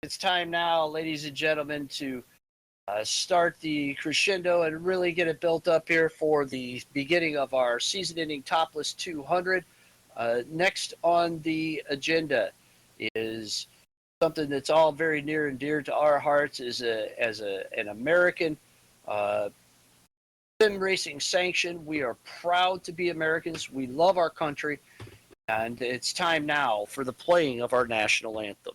It's time now, ladies and gentlemen, to start the crescendo and really get it built up here for the beginning of our season-ending Topless 200. Next on the agenda is something that's all very near and dear to our hearts as an American sim racing sanction. We are proud to be Americans. We love our country, and it's time now for the playing of our national anthem.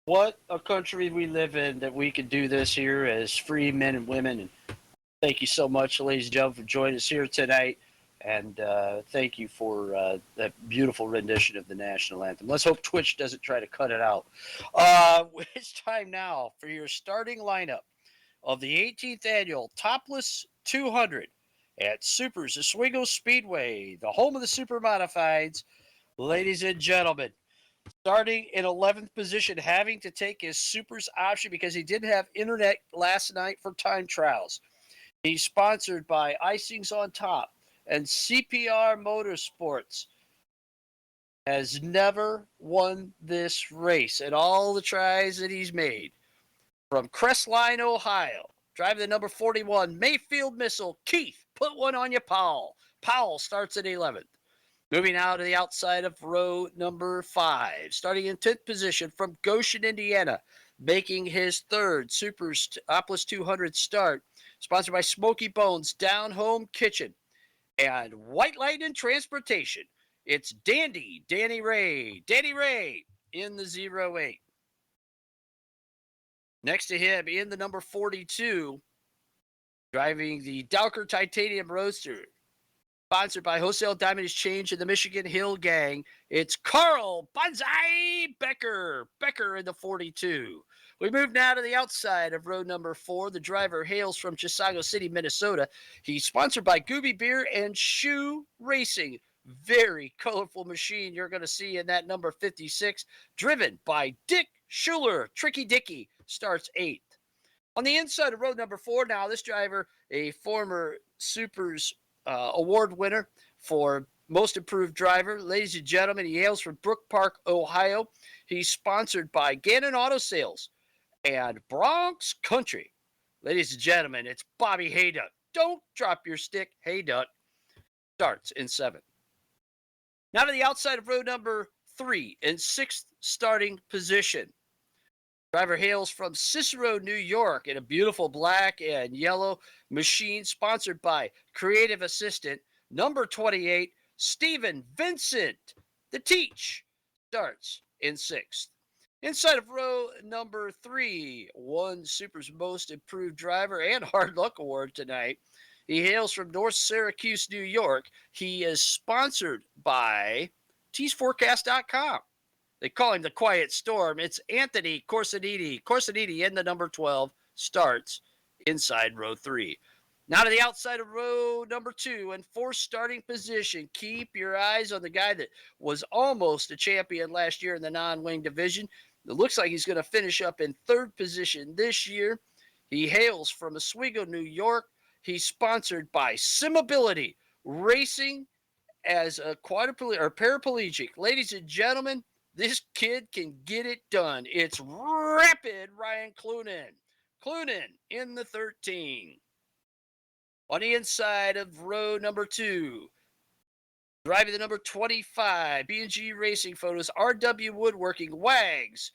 What a country we live in that we can do this here as free men and women. And thank you so much, ladies and gentlemen, for joining us here tonight. And thank you for that beautiful rendition of the national anthem. Let's hope Twitch doesn't try to cut it out. It's time now for your starting lineup of the 18th Annual Topless 200 at SUPRS Oswego Speedway, the home of the Supermodifieds. Ladies and gentlemen, starting in 11th position, having to take his SUPRS option because he didn't have internet last night for time trials. He's sponsored by Icings on Top and CPR Motorsports. Has never won this race in all the tries that he's made. From Crestline, Ohio, driving the number 41 Mayfield Missile, Keith, put one on you, Powell. Powell starts at 11th. Moving out to the outside of row number 5, starting in 10th position from Goshen, Indiana, making his third SUPRS Topless 200 start, sponsored by Smoky Bones Down Home Kitchen and White Lightning Transportation. It's Danny Ray in the 08. Next to him in the number 42, driving the Dowker Titanium Roadster, sponsored by Wholesale Diamond Exchange and the Michigan Hill Gang. It's Carl Banzai Becker in the 42. We move now to the outside of row number 4. The driver hails from Chisago City, Minnesota. He's sponsored by Gooby Beer and Shoe Racing. Very colorful machine you're going to see in that number 56, driven by Dick Schuler. Tricky Dicky starts 8th. On the inside of row number 4 now, this driver, a former SUPRS award winner for Most Improved Driver. Ladies and gentlemen, he hails from Brook Park, Ohio. He's sponsored by Gannon Auto Sales and Bronx Country. Ladies and gentlemen, it's Bobby Hayduck. Don't drop your stick. Hayduck starts in 7th. Now to the outside of row number 3 in 6th starting position. Driver hails from Cicero, New York, in a beautiful black and yellow machine, sponsored by Creative Assistant, number 28, Stephen Vincent. The Teach starts in 6th. Inside of row number 3, one SUPRS Most Improved Driver and Hard Luck Award tonight. He hails from North Syracuse, New York. He is sponsored by teaseforecast.com. They call him the Quiet Storm. It's Anthony Corsiniti. Corsiniti in the number 12 starts inside row 3. Now to the outside of row number 2 and 4th starting position. Keep your eyes on the guy that was almost a champion last year in the non-wing division. It looks like he's going to finish up in 3rd position this year. He hails from Oswego, New York. He's sponsored by Simability Racing as a paraplegic. Ladies and gentlemen, this kid can get it done. It's Rapid Ryan Clunan. Clunan in the 13. On the inside of row number 2, driving the number 25, B&G Racing Photos, RW Woodworking, Wags,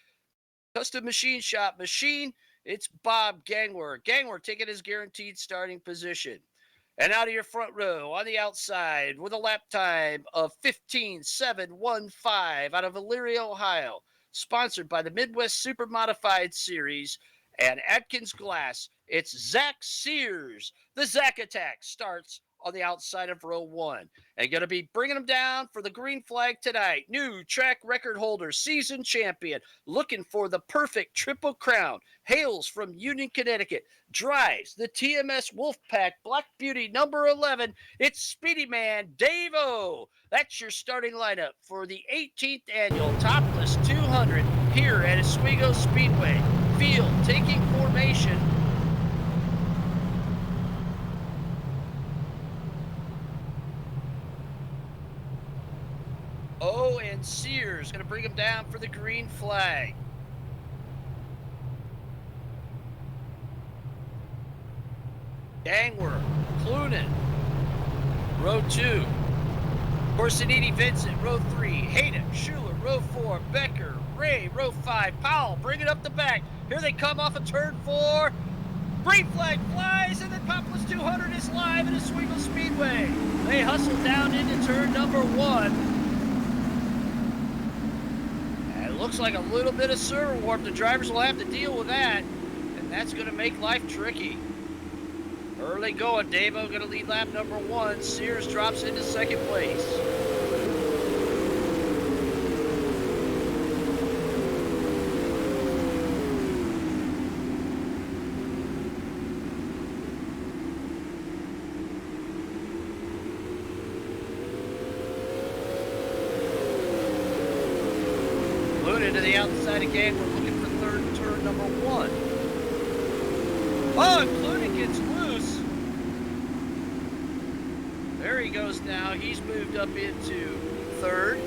Custom Machine Shop Machine, it's Bob Gangwer. Gangwer taking his guaranteed starting position. And out of your front row, on the outside, with a lap time of 15.715 out of Elyria, Ohio, sponsored by the Midwest Supermodified Series and Atkins Glass, it's Zach Sears. The Zach Attack starts on the outside of row 1. And going to be bringing them down for the green flag tonight. New track record holder, season champion, looking for the perfect triple crown. Hails from Union, Connecticut. Drives the TMS Wolfpack Black Beauty number 11. It's Speedy Man Dave-O. That's your starting lineup for the 18th Annual Topless 200 here at Oswego Speedway. Field taking formation. Oh, and Sears going to bring him down for the green flag. Gangwer, Clunan, row 2. Corsiniti, Vincent, row 3. Hayden, Schuler, row 4. Becker, Ray, row 5. Powell, bring it up the back. Here they come off of turn 4. Green flag flies, and the Topless 200 is live at Oswego Speedway. They hustle down into turn number 1. Looks like a little bit of servo warp. The drivers will have to deal with that, and that's going to make life tricky. Early going. Dave-O going to lead lap number 1. Sears drops into 2nd place. To the outside again, we're looking for 3rd turn number 1. Oh, and Clunan gets loose. There he goes now. He's moved up into 3rd.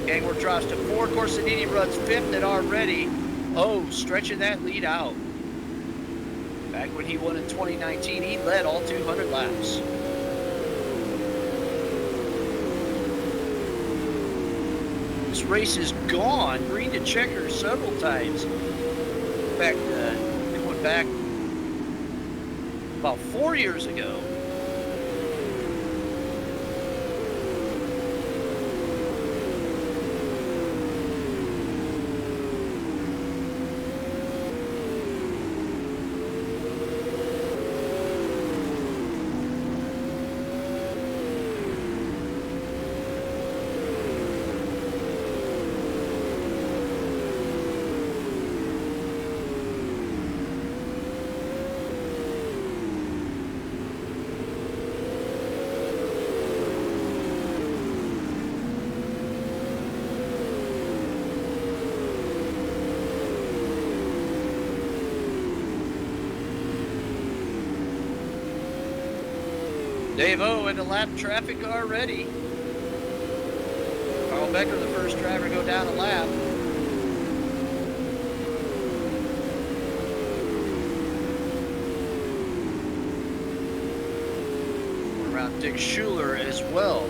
Gangwer drops to 4. Corsiniti runs 5th and already. Oh, stretching that lead out. Back when he won in 2019, he led all 200 laps. This race is gone green to checker several times. In fact, it went back about 4 years ago. Dave-O into lap traffic already. Carl Becker, the first driver, go down a lap. Around Dick Schuler as well.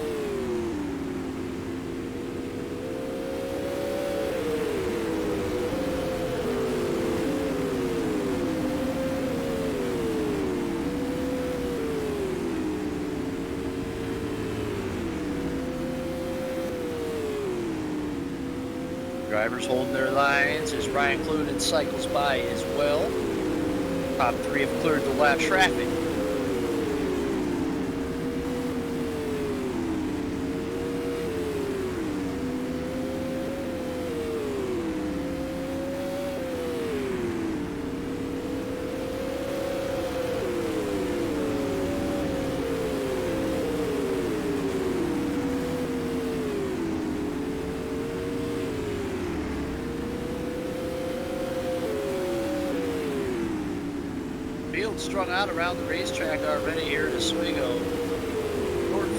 Drivers holding their lines as Ryan Clunan cycles by as well. Top 3 have cleared the lap traffic. field strung out around the racetrack already here at Oswego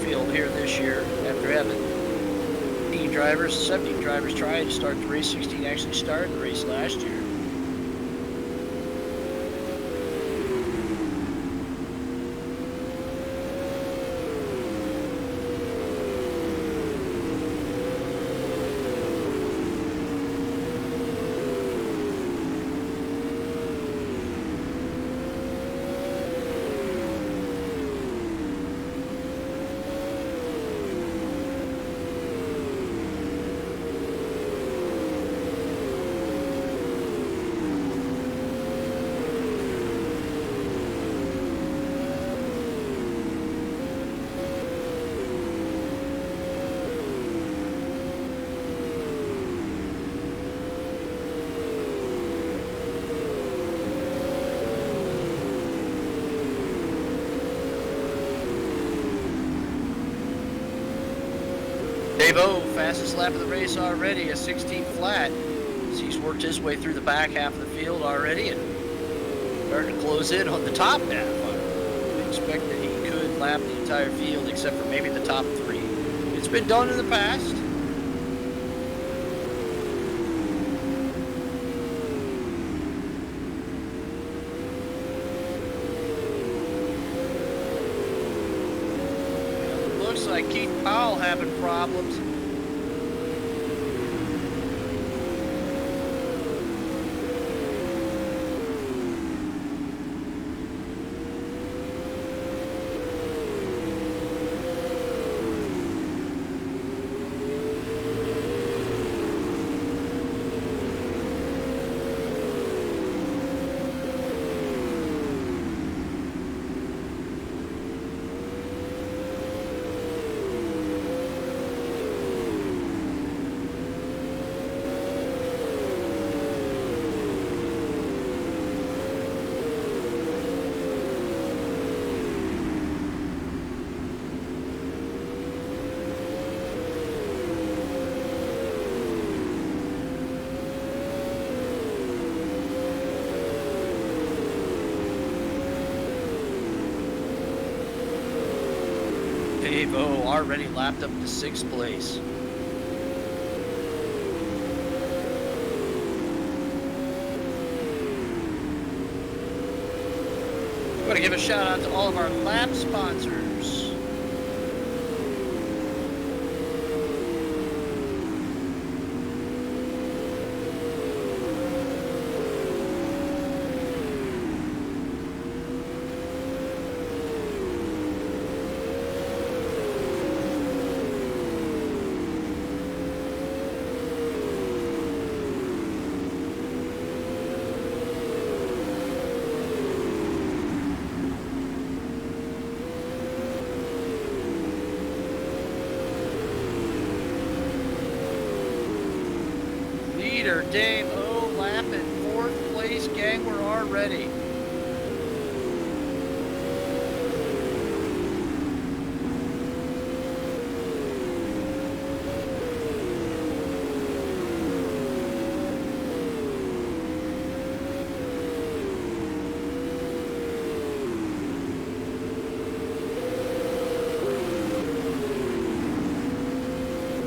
Field here this year after having 17 drivers try to start the race. 16 actually started the race last year. Dave-O, fastest lap of the race already, a 16 flat. So he's worked his way through the back half of the field already and starting to close in on the top half. I expect that he could lap the entire field except for maybe the top 3. It's been done in the past. Looks like Keith Powell having problems. Dave-O already lapped up to 6th place. I want to give a shout out to all of our lap sponsors. Dave-O lap in 4th place, gang. We're already.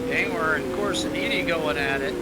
Gang, we're in Corsinini going at it.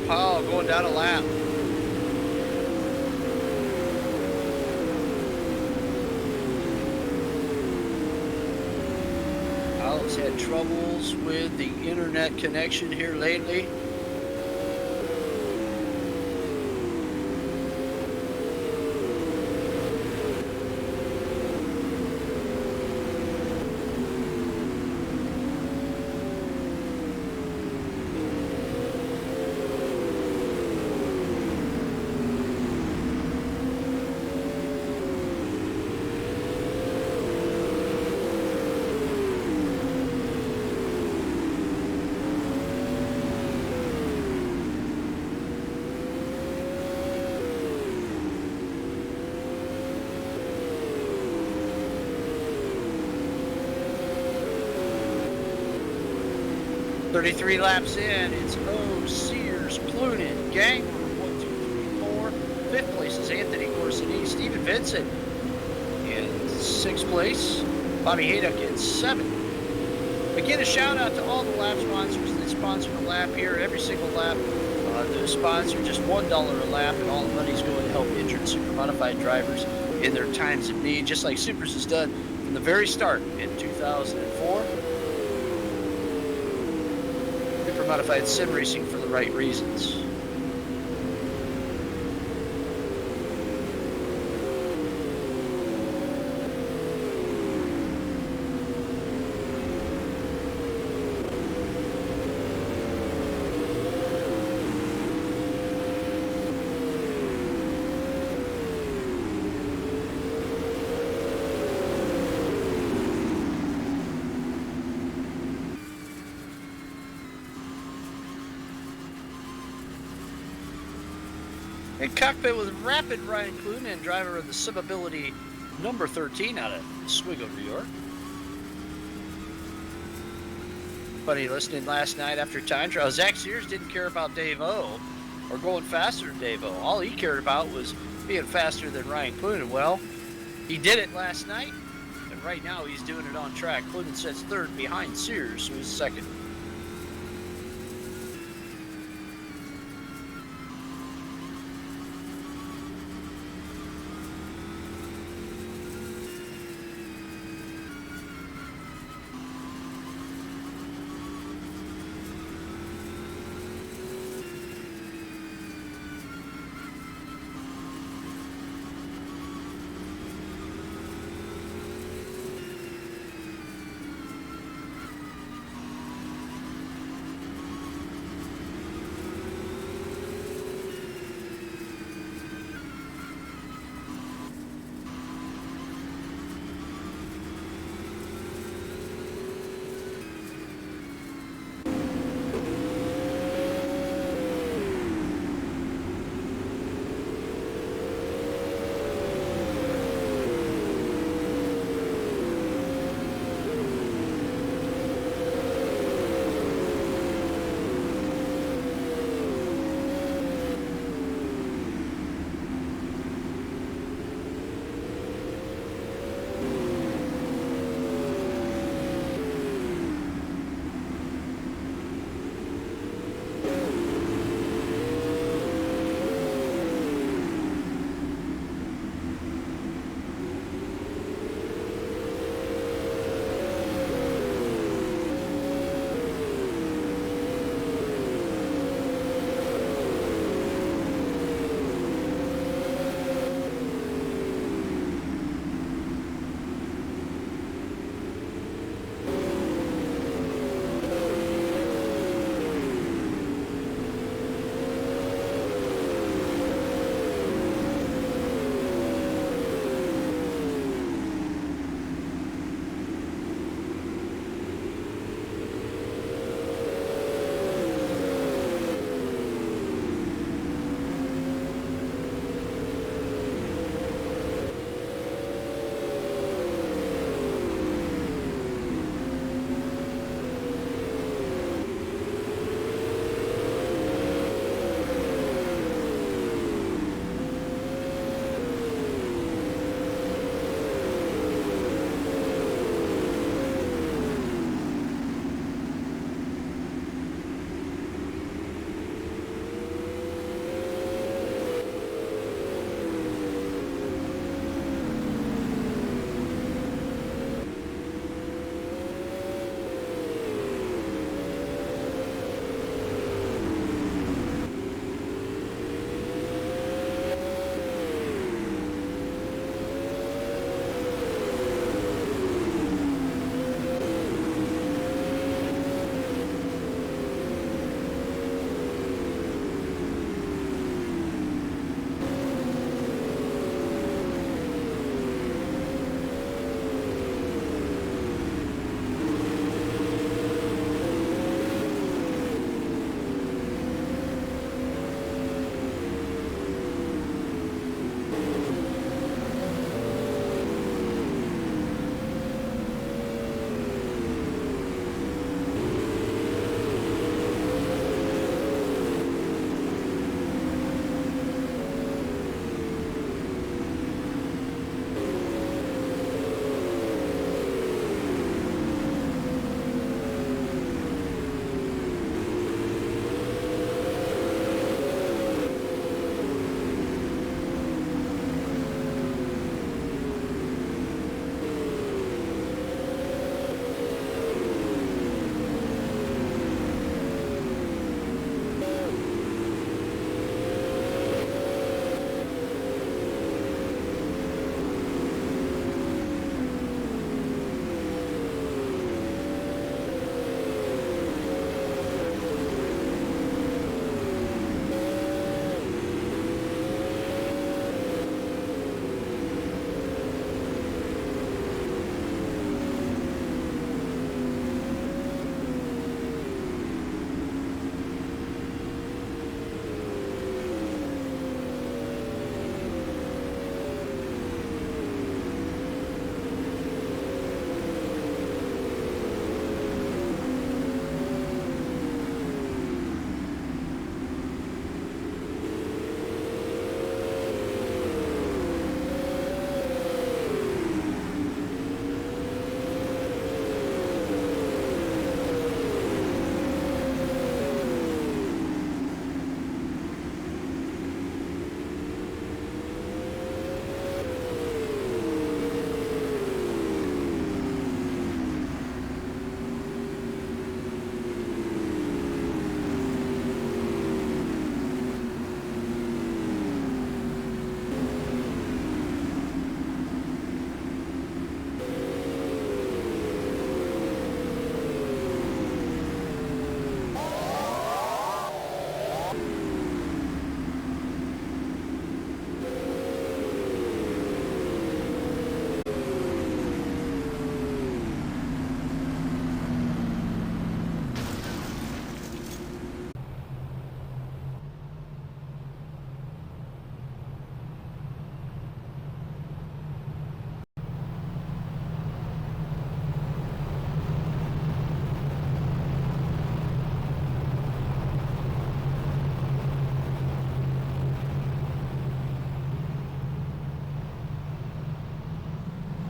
Powell going down a lap. had troubles with the internet connection here lately. Thirty-three laps in, it's Sears, Clunan, Gang, 1, 2, 3, 4. Fifth place is Anthony Corsini, Stephen Vincent in sixth place. Bobby Haydock in seventh. Again, a shout out to all the lap sponsors that sponsor the lap here. Every single lap, the sponsor just $1 a lap, and all the money's going to help injured Supermodified drivers in their times of need, just like SUPRS has done from the very start in 2004. Supermodified sim racing for the right reasons. In cockpit with rapid Ryan Clunan, driver of the Simability number 13 out of Oswego, New York. Funny listening last night after time trial. Zach Sears didn't care about Dave O or going faster than Dave O. All he cared about was being faster than Ryan Clunan. Well, he did it last night, and right now he's doing it on track. Clunan sits third behind Sears, who is second.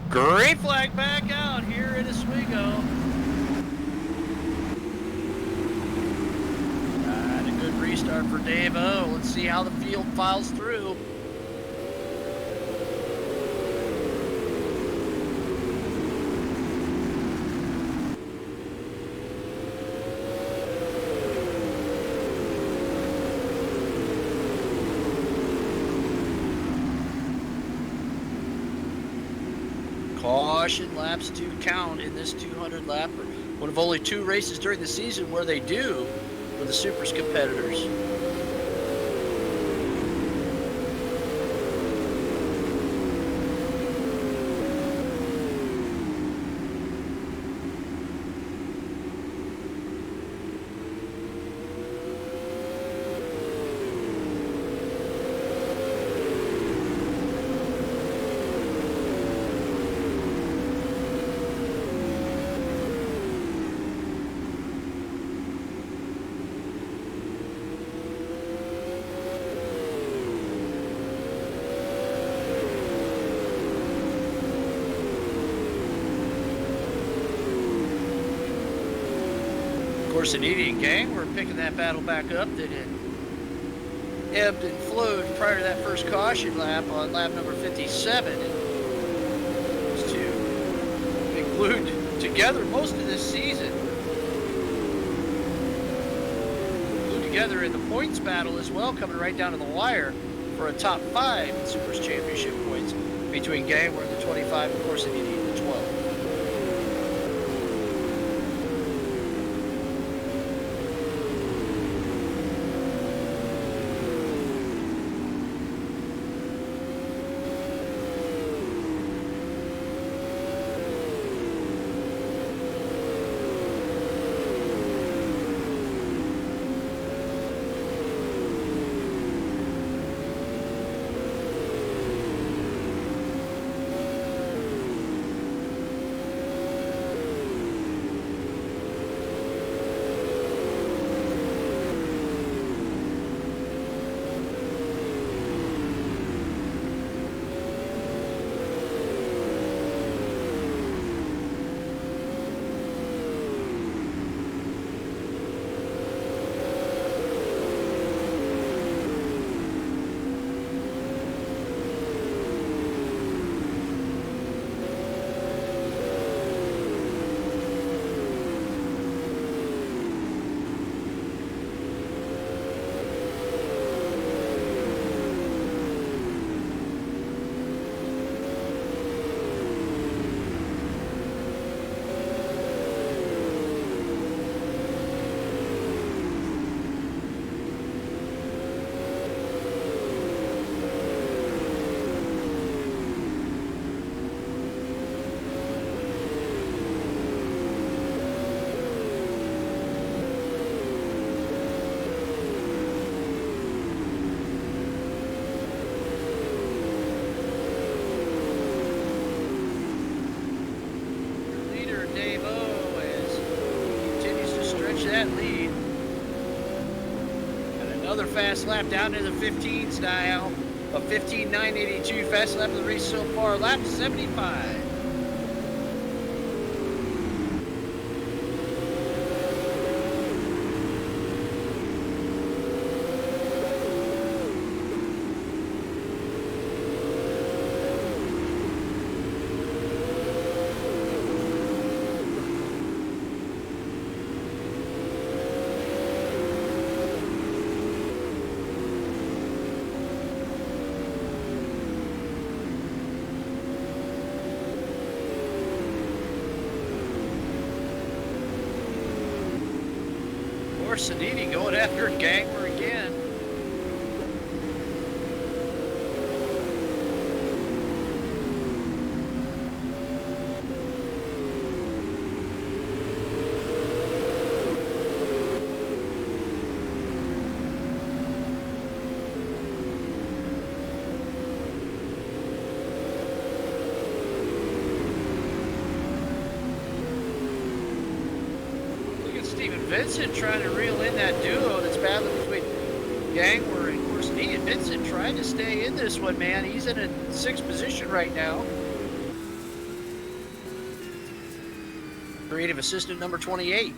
Great flag back out here in Oswego. And a good restart for Dave-O. Let's see how the field files through. Caution laps to count in this 200 lapper. One of only 2 races during the season where they do for the SUPRS competitors. Coursanidi and Gang were picking that battle back up that had ebbed and flowed prior to that first caution lap on lap number 57. And those two been glued together most of this season. Glued together in the points battle as well, coming right down to the wire for a top 5 in SUPRS championship points between Gang in the 25 and Coursanidi in the 12. That lead. And another fast lap down to the 15s now. A 15.982 fast lap of the race so far. Lap 75. Coursanidi going after Gangler again. Vincent trying to reel in that duo that's battling between Gangler and Coursanidi. And Vincent trying to stay in this one, man. He's in a 6th position right now. creative assistant number 28.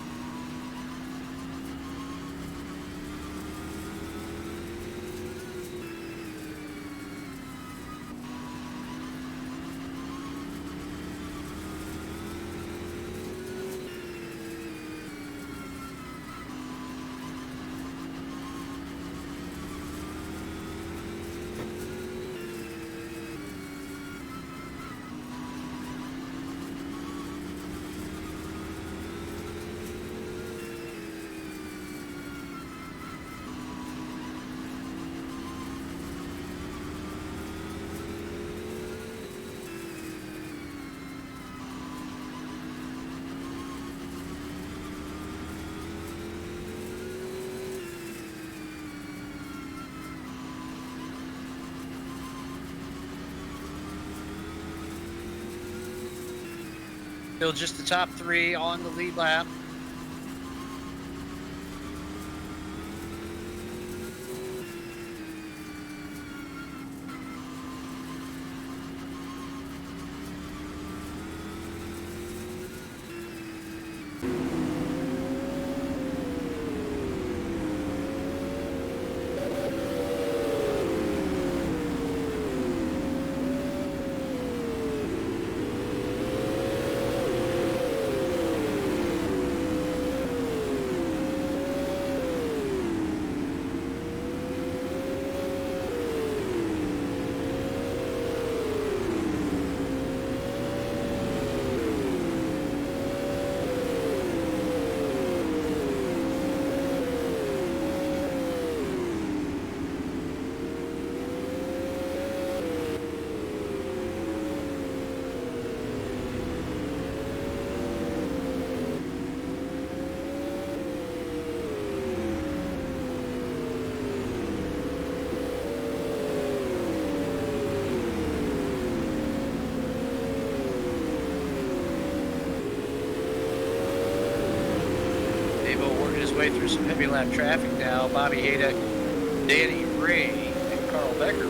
Still just the top three on the lead lap. Way through some heavy lap traffic now. Bobby Haydock, Danny Ray, and Carl Becker.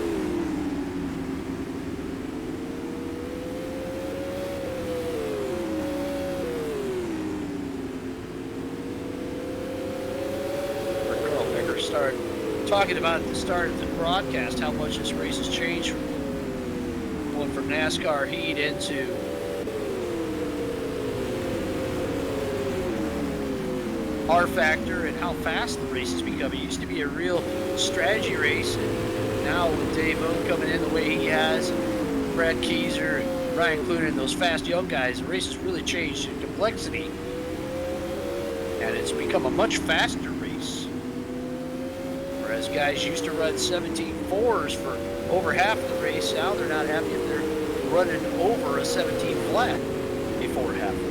Carl Becker started talking about at the start of the broadcast how much this race has changed from going from NASCAR heat into rFactor and how fast the race has become. It used to be a real strategy race, and now with Dave Owen coming in the way he has, Brad Keyser and Ryan Clunan and those fast young guys, the race has really changed in complexity, and it's become a much faster race. Whereas guys used to run 17.4s for over half the race, now they're not happy if they're running over a 17 flat before half of it.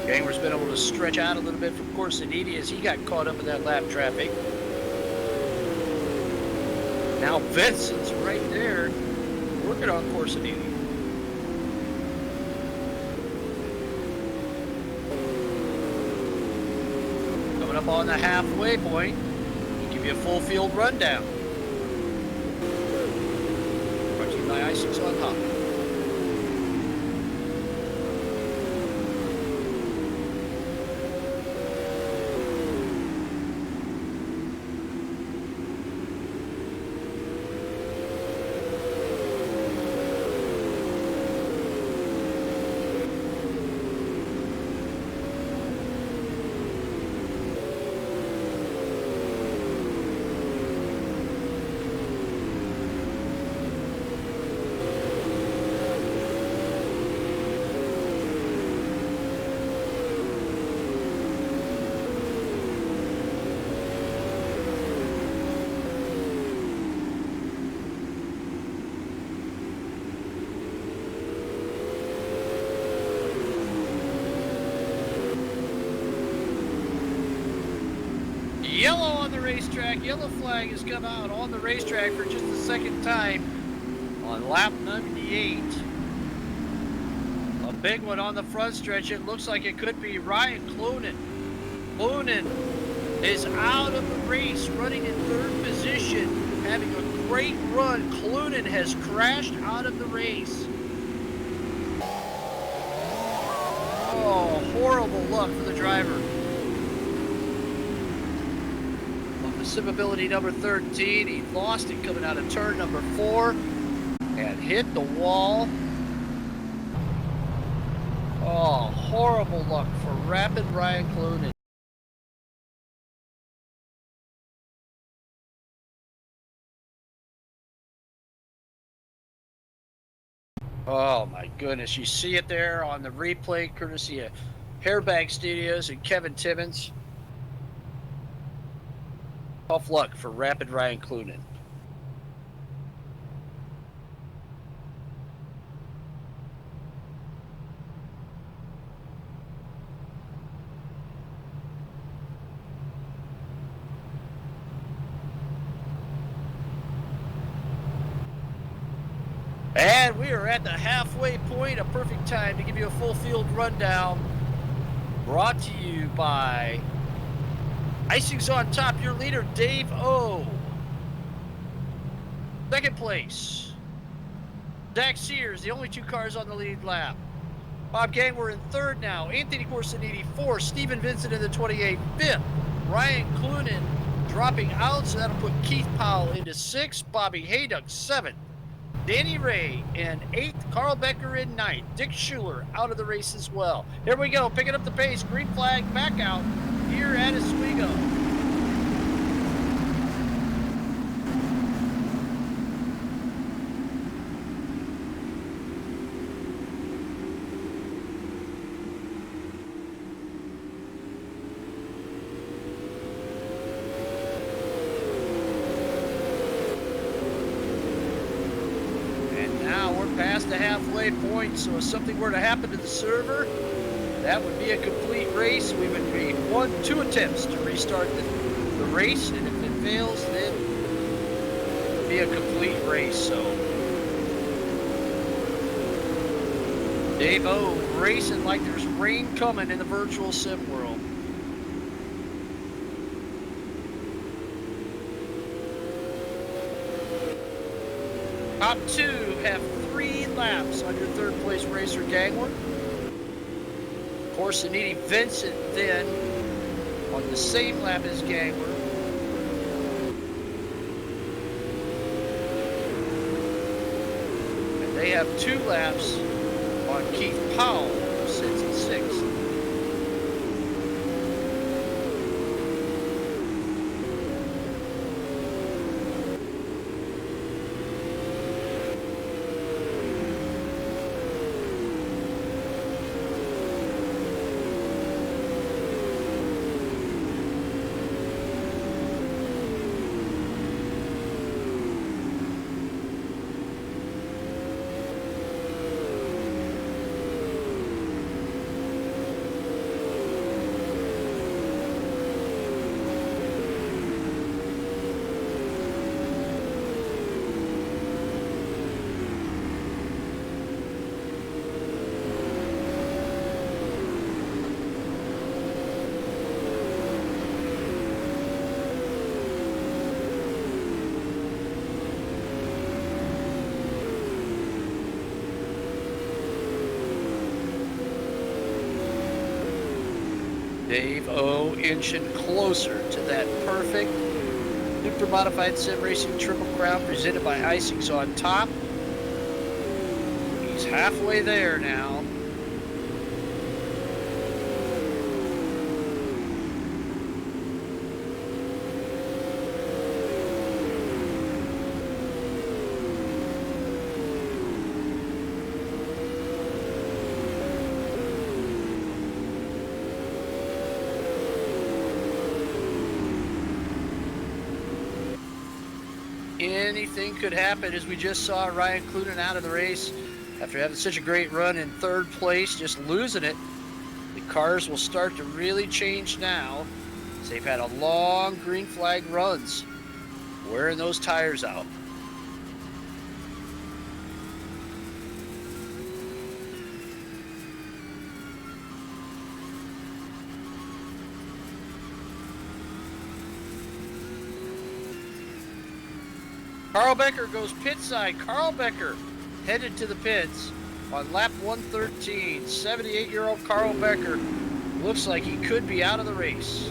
Gangler's been able to stretch out a little bit from Corsiniti as he got caught up in that lap traffic. Now Vincent's right there working on Corsiniti. Coming up on the halfway point, we'll give you a full field rundown. Brought to you by Icings on Hop. Yellow on the racetrack. Yellow flag has come out on the racetrack for just the second time on lap 98. A big one on the front stretch. It looks like it could be Ryan Cloonan. Cloonan is out of the race, running in third position, having a great run. Cloonan has crashed out of the race. Oh, horrible luck for the driver. Ability number 13, he lost it coming out of turn number 4 and hit the wall. Oh, horrible luck for Rapid Ryan Cloonan. Oh my goodness, you see it there on the replay courtesy of Hairbag Studios and Kevin Timmons. Tough luck for Rapid Ryan Cloonan. And we are at the halfway point, a perfect time to give you a full field rundown. Brought to you by Icing's on top, your leader, Dave O. Second place, Zach Sears, the only 2 cars on the lead lap. Bob Gangwer in third now. Anthony Corsiniti, 4th. Stephen Vincent in the 28th. 5th, Ryan Cloonan dropping out, so that'll put Keith Powell into 6th. Bobby Hayduck, 7th. Danny Ray in 8th. Carl Becker in 9th. Dick Schuler out of the race as well. Here we go, picking up the pace. Green flag back out here at Oswego. And now we're past the halfway point, so if something were to happen to the server, that would be a complete race. We would be 2 attempts to restart the race, and if it fails, then it would be a complete race. So Dave O racing like there's rain coming in the virtual sim world. Top 2 have 3 laps on your third place racer, Gangler. Corsiniti Vincent then on the same lap as Gangler. And they have 2 laps on Keith Powell, who sits in 6th. Dave O inching closer to that perfect Supermodified Sim Racing Triple Crown presented by Icing's on Top. He's halfway there now. Anything could happen, as we just saw Ryan Cloonan out of the race after having such a great run in third place, just losing it. The cars will start to really change now. They've had a long green flag runs wearing those tires out. Carl Becker goes pit side. Carl Becker headed to the pits on lap 113. 78-year-old Carl Becker looks like he could be out of the race.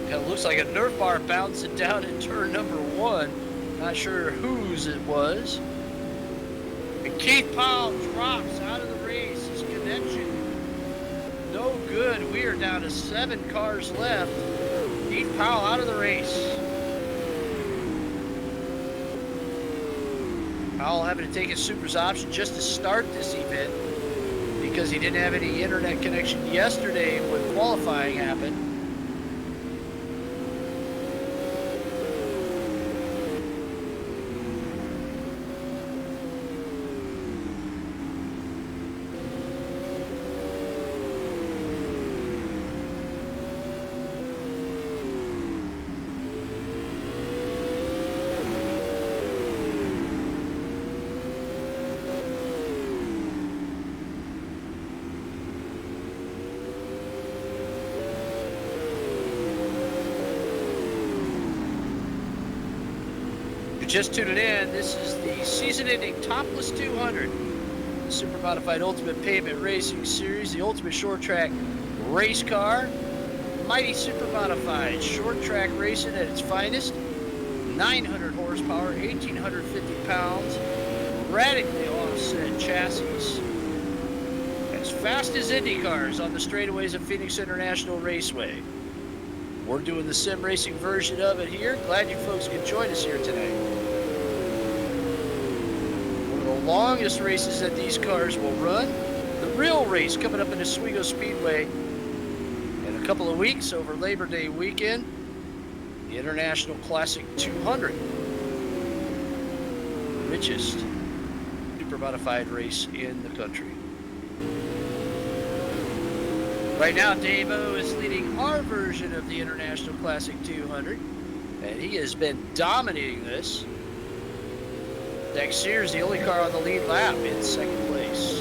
It looks like a Nerf bar bouncing down in turn number 1. Not sure whose it was. And Keith Powell drops out of the race. His connection, no good. We are down to 7 cars left. Keith Powell out of the race. Powell having to take his SUPRS option just to start this event because he didn't have any internet connection yesterday when qualifying happened. Just tuning in, this is the season-ending Topless 200, the Supermodified Ultimate Pavement Racing Series, the ultimate short track race car, mighty Supermodified short track racing at its finest, 900 horsepower, 1,850 pounds, radically offset chassis, as fast as Indy cars on the straightaways of Phoenix International Raceway. We're doing the sim racing version of it here. Glad you folks could join us here today. Longest races that these cars will run. The real race coming up in Oswego Speedway in a couple of weeks over Labor Day weekend. The International Classic 200. The richest Supermodified race in the country. Right now, Dave-O is leading our version of the International Classic 200, and he has been dominating this. Next year's the only car on the lead lap in second place.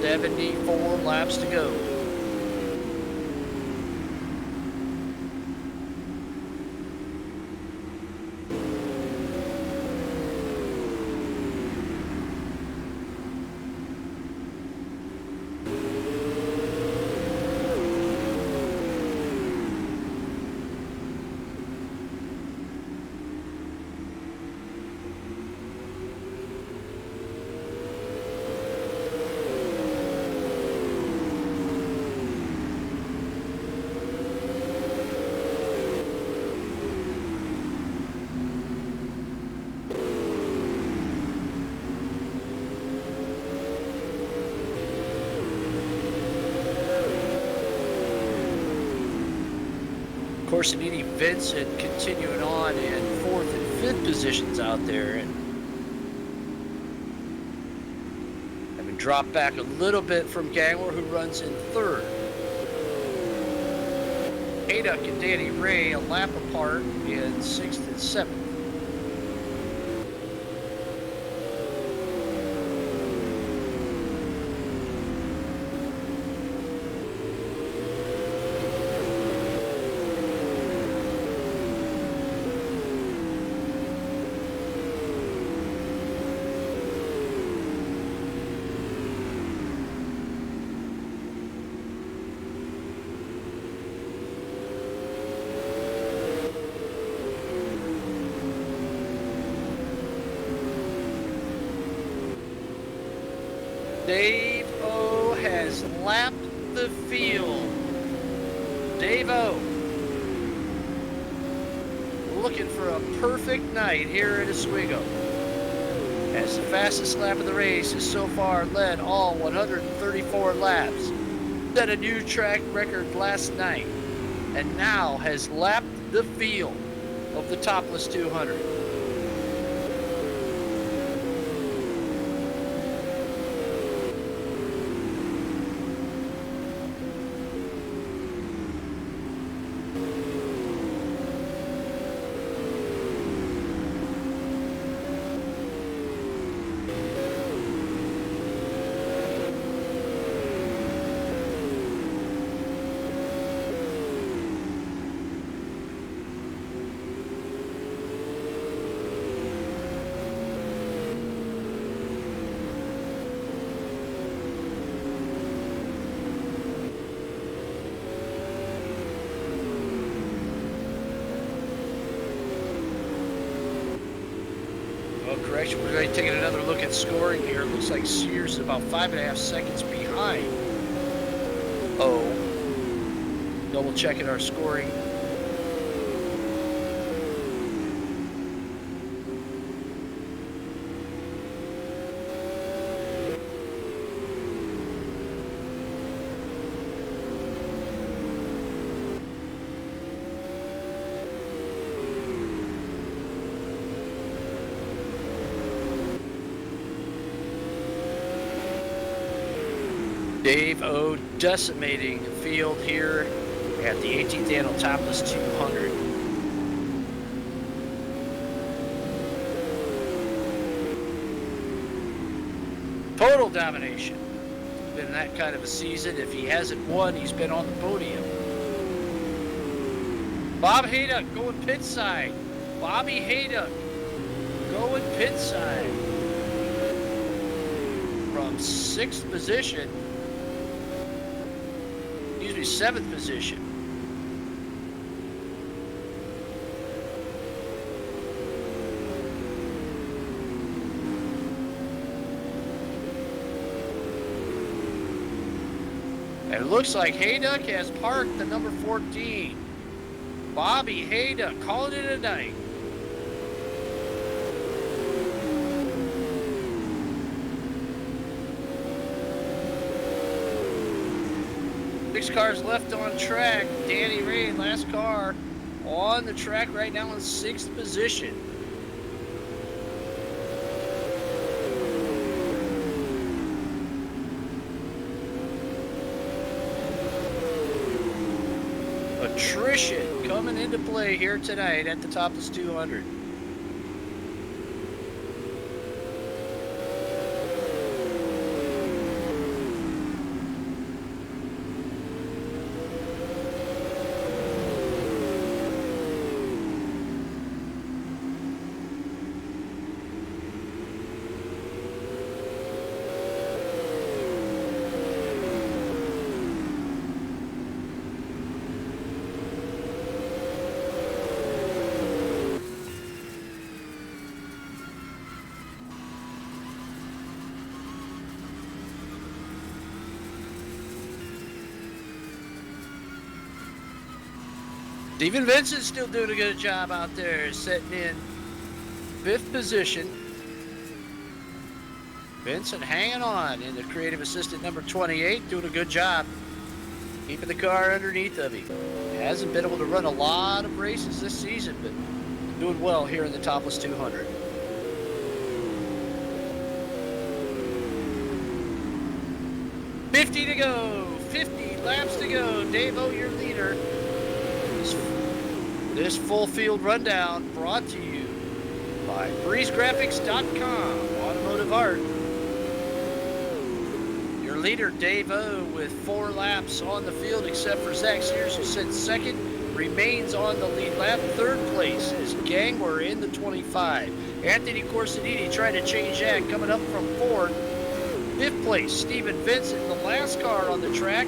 74 laps to go. Of course, Vincent continuing on in 4th and 5th positions out there. And We drop back a little bit from Gangler, who runs in third. Hayduck and Danny Ray a lap apart in sixth and seventh. Dave O has lapped the field. Dave O looking for a perfect night here at Oswego, as the fastest lap of the race has so far led all 134 laps, set a new track record last night, and now has lapped the field of the Topless 200. Correction, we're going to take another look at scoring here. It looks like Sears is about 5.5 seconds behind. Double checking our scoring. Dave O decimating the field here at the 18th Annual Topless 200. Total domination. It's been that kind of a season. If he hasn't won, he's been on the podium. Bob Hayduck going pit side. Bobby Hayduck going pit side. From 6th position. Excuse me, 7th position. And it looks like Hayduck has parked the number 14. Bobby Hayduck calling it a night. Six cars left on track. Danny Ray, last car on the track right now in 6th position. Attrition coming into play here tonight at the Topless 200. Steven Vincent's still doing a good job out there, sitting in 5th position. Vincent hanging on in the creative assistant number 28, doing a good job keeping the car underneath of him. Hasn't been able to run a lot of races this season, but doing well here in the Topless 200. 50 to go. 50 laps to go. Dave-O, your leader. This full field rundown brought to you by BreezeGraphics.com. Automotive art. Your leader, Dave-O, with 4 laps on the field, except for Zach Sears, who sits second, remains on the lead lap. Third place is Gangwer in the 25. Anthony Corsadini trying to change that, coming up from fourth. Fifth place, Stephen Vincent, the last car on the track.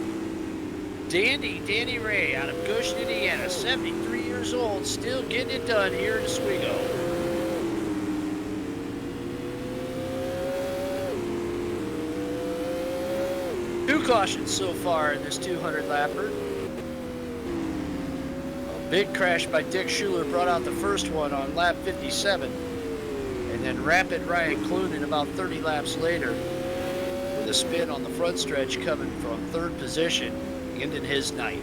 Danny Ray out of Goshen, Indiana, 73 years old, still getting it done here in Oswego. Two cautions so far in this 200 lapper. A big crash by Dick Schuler brought out the first one on lap 57. And then rapid Ryan Clunan about 30 laps later with a spin on the front stretch coming from third position, ending his night.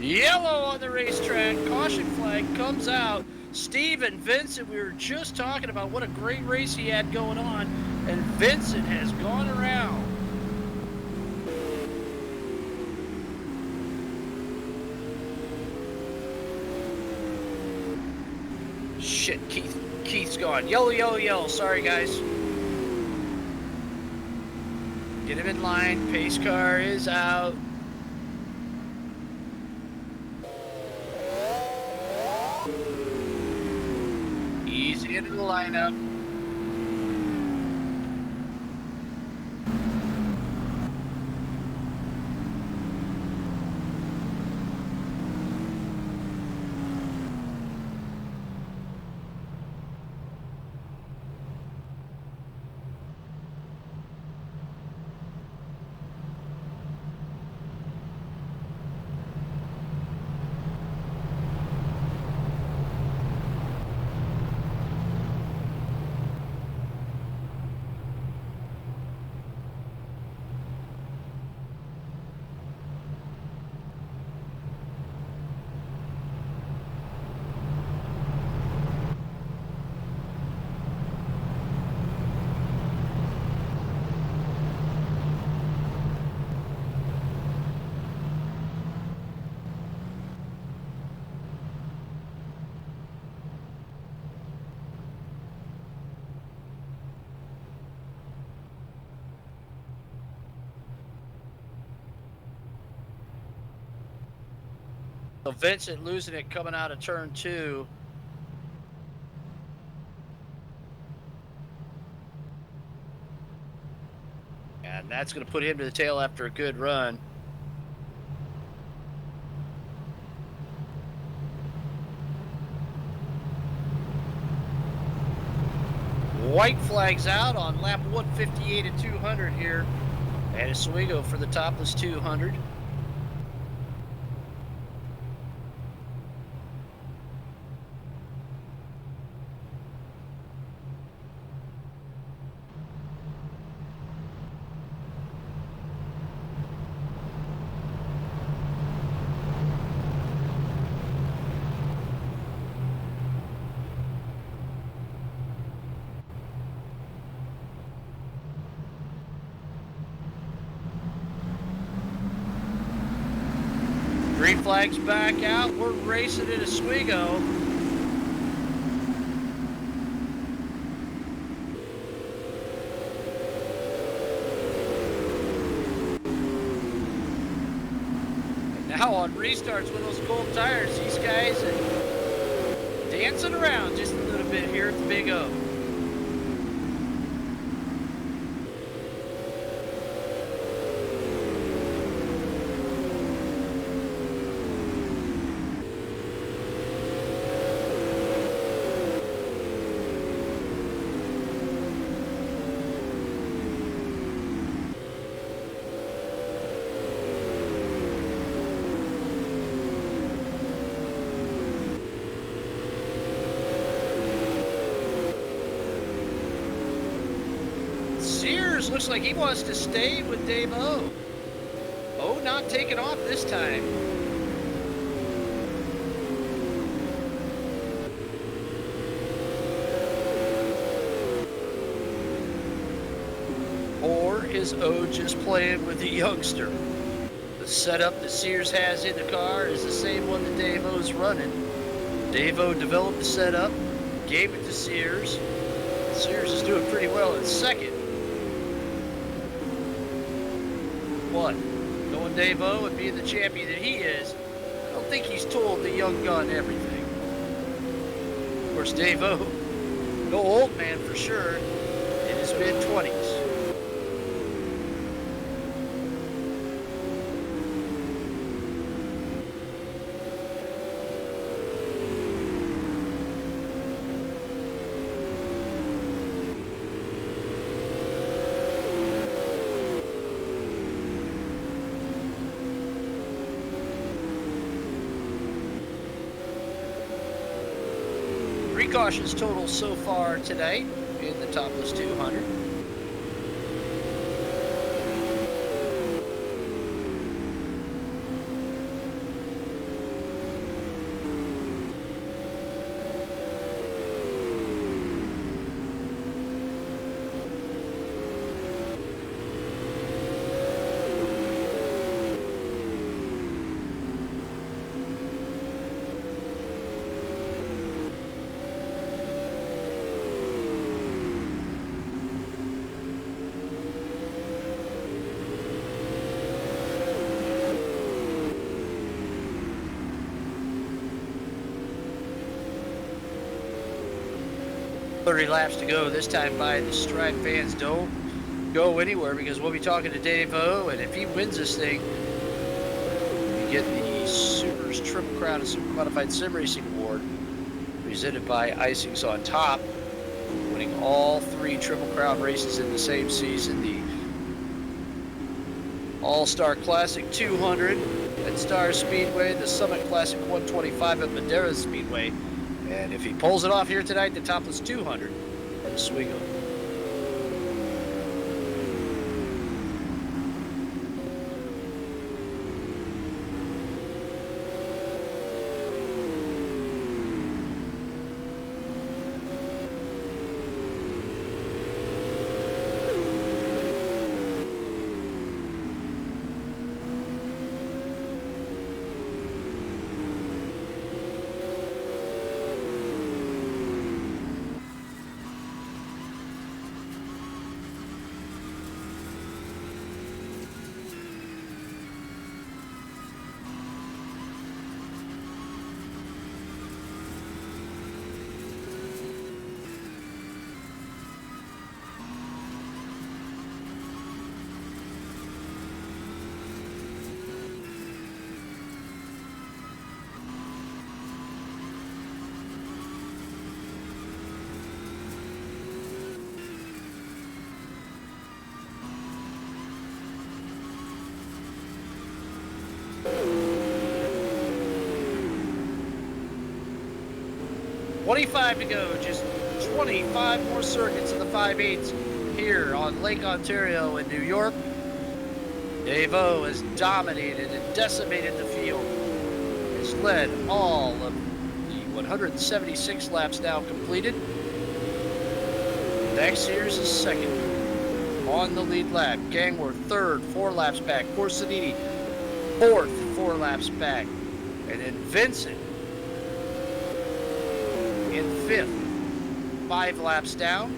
Yellow on the racetrack, caution flag comes out. Stephen Vincent, we were just talking about what a great race he had going on, and Vincent has gone around. Shit, Keith's gone. Yellow. Sorry, guys. Get him in line. Pace car is out. Easy into the lineup. So Vincent losing it coming out of turn 2. And that's going to put him to the tail after a good run. White flags out on lap 158 at 200 here at Oswego for the topless 200. Green flag's back out. We're racing at Oswego. And now on restarts with those cold tires, these guys are dancing around just a little bit here at the Big O. looks like he wants to stay with Dave O. O not taking off this time. Or is O just playing with the youngster? The setup that Sears has in the car is the same one that Dave O's running. Dave O developed the setup, gave it to Sears. Sears is doing pretty well in second. What? Knowing Dave O and being the champion that he is, I don't think he's told the young gun everything. Of course, Dave O, no old man for sure, in his mid-20s. Three cautions total so far today in the Topless 200. Thirty laps to go. This time by the stripe fans don't go anywhere because we'll be talking to Dave O, and if he wins this thing, we get the SUPRS Triple Crown and Supermodified Sim Racing Award presented by Icings on Top, winning all three Triple Crown races in the same season. The All-Star Classic 200 at Star Speedway, the Summit Classic 125 at Madera Speedway, and if he pulls it off here tonight, the Topless 200 at Oswego. $25 to go, just 25 more circuits in the 5/8 here on Lake Ontario in New York. Dave O has dominated and decimated the field. Has led all of the 176 laps now completed. Max Sears is second on the lead lap. Gangworth third, 4 laps back. Corsadini fourth, 4 laps back. And then Vincent in fifth, 5 laps down.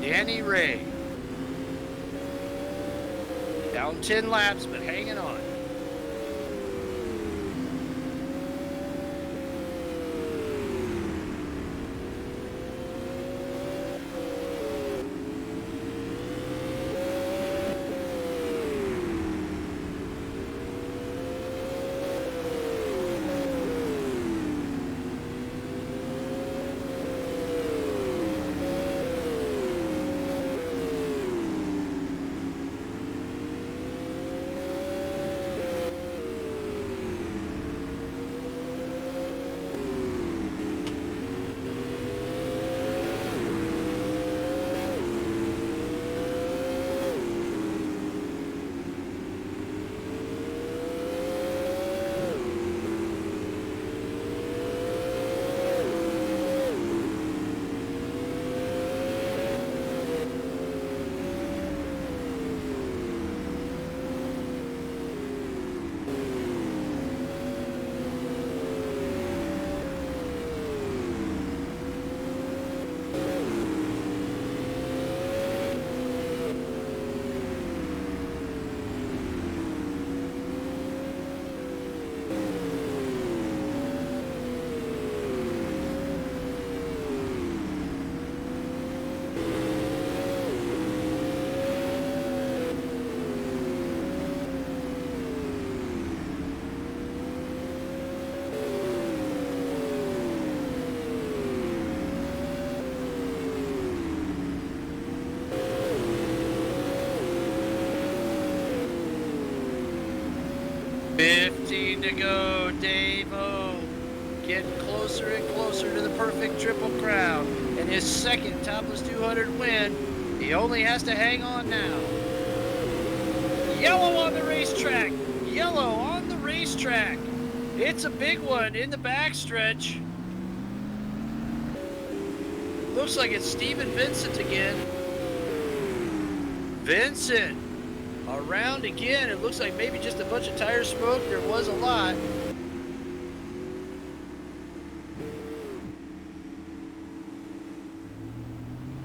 Danny Ray down 10 laps, but hanging on. 15 to go. Dave-O getting closer and closer to the perfect Triple Crown and his second Topless 200 win. He only has to hang on now. Yellow on the racetrack. Yellow on the racetrack. It's a big one in the backstretch. Looks like it's Steven Vincent again. Vincent around again. It looks like maybe just a bunch of tire smoke. There was a lot.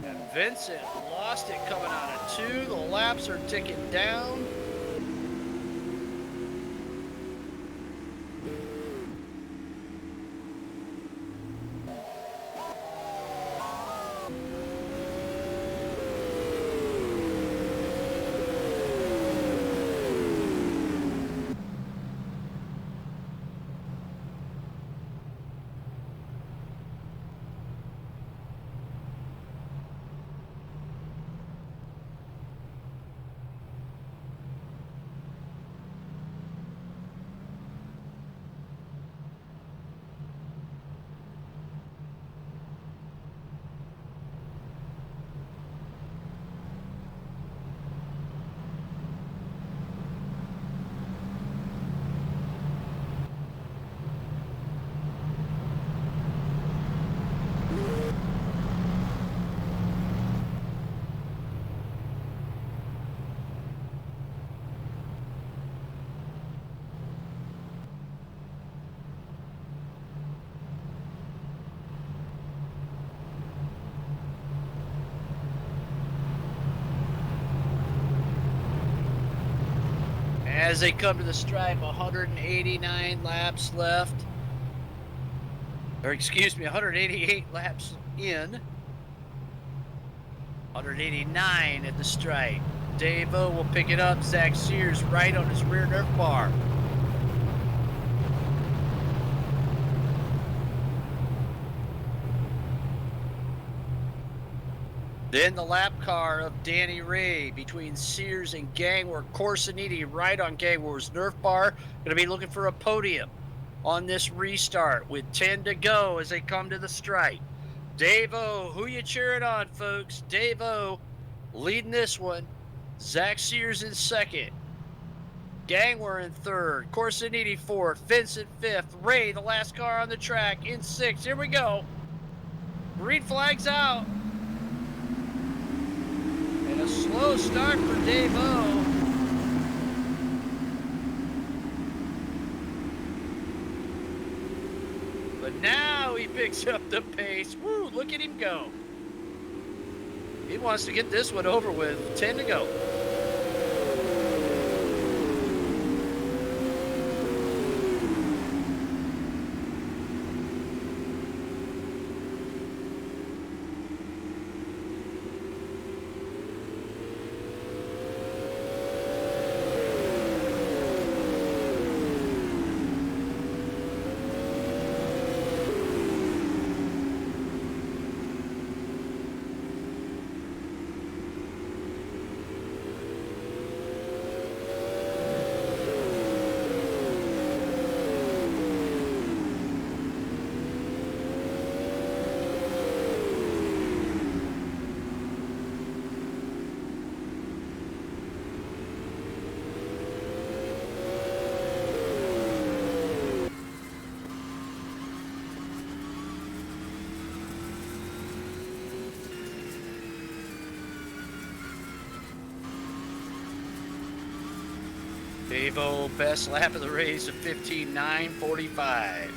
And Vincent lost it coming out of 2. The laps are ticking down. As they come to the stripe, 189 laps left. Or excuse me, 188 laps in. 189 at the stripe. Dave-O will pick it up. Zach Sears right on his rear nerf bar. Then the lap car of Danny Ray between Sears and Gangwer. Corsiniti right on Gangwer's nerf bar. Going to be looking for a podium on this restart with 10 to go as they come to the stripe. Dave-O, who you cheering on, folks? Dave-O leading this one. Zach Sears in second. Gangwer in third. Corsiniti fourth. Vincent fifth. Ray, the last car on the track, in sixth. Here we go. Green flag's out. A slow start for Dave-O. But now he picks up the pace. Woo, look at him go. He wants to get this one over with. 10 to go. Dave-O, best lap of the race of 15:09:45.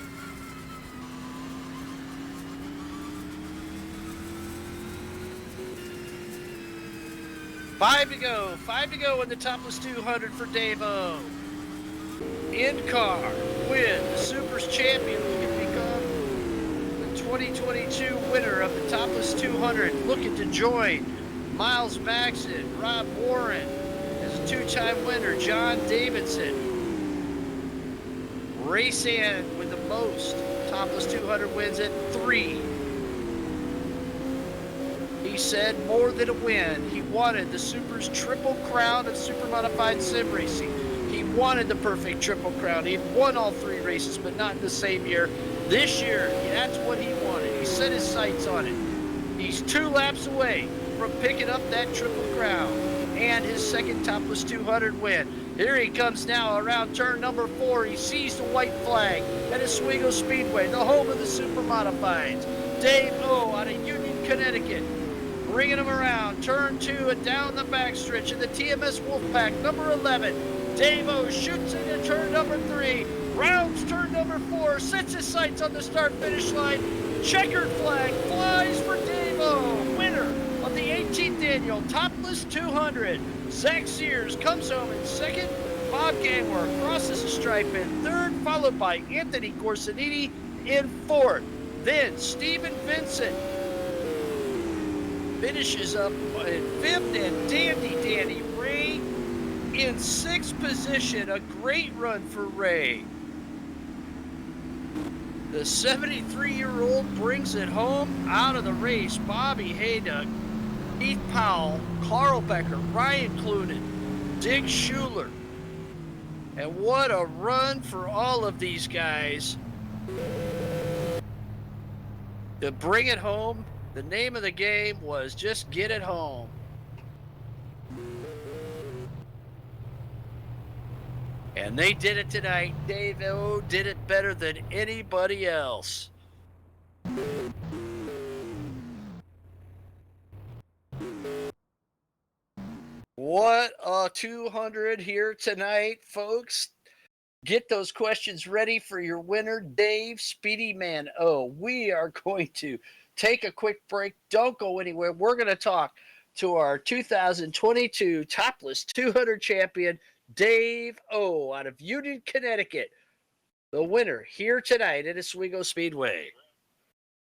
Five to go in the Topless 200 for Dave-O. In car with the Supers champion, who can become the 2022 winner of the Topless 200. Looking to join Miles Maxon, Rob Warren, as a two-time winner, John Davidson. Race in with the most Topless 200 wins at 3. He said more than a win. He wanted the Supers Triple Crown of Supermodified Sim Racing. He wanted the perfect Triple Crown. He won all 3 races, but not in the same year. This year, that's what he wanted. He set his sights on it. He's 2 laps away from picking up that Triple Crown and his second Topless 200 win. Here he comes now around turn number 4. He sees the white flag at Oswego Speedway, the home of the Supermodifieds. Dave O out of Union, Connecticut, bringing him around. Turn 2 and down the backstretch in the TMS Wolfpack, number 11. Dave O shoots into turn number 3, rounds turn number 4, sets his sights on the start-finish line. Checkered flag flies for Dave O, winner of the 18th Annual Topless 200. Zach Sears comes home in second. Bob Gangwer crosses the stripe in third, followed by Anthony Corsiniti in fourth. Then Stephen Vincent finishes up in fifth, and Dandy Ray in sixth position. A great run for Ray. The 73-year-old brings it home out of the race. Bobby Hayduk, Keith Powell, Carl Becker, Ryan Clunan, Dick Schuler. And what a run for all of these guys to bring it home. The name of the game was just get it home. And they did it tonight. Dave O did it better than anybody else. What a 200 here tonight, folks. Get those questions ready for your winner, Dave Speedy Man O. We are going to take a quick break. Don't go anywhere. We're going to talk to our 2022 Topless 200 champion, Dave O. out of Union, Connecticut. The winner here tonight at Oswego Speedway.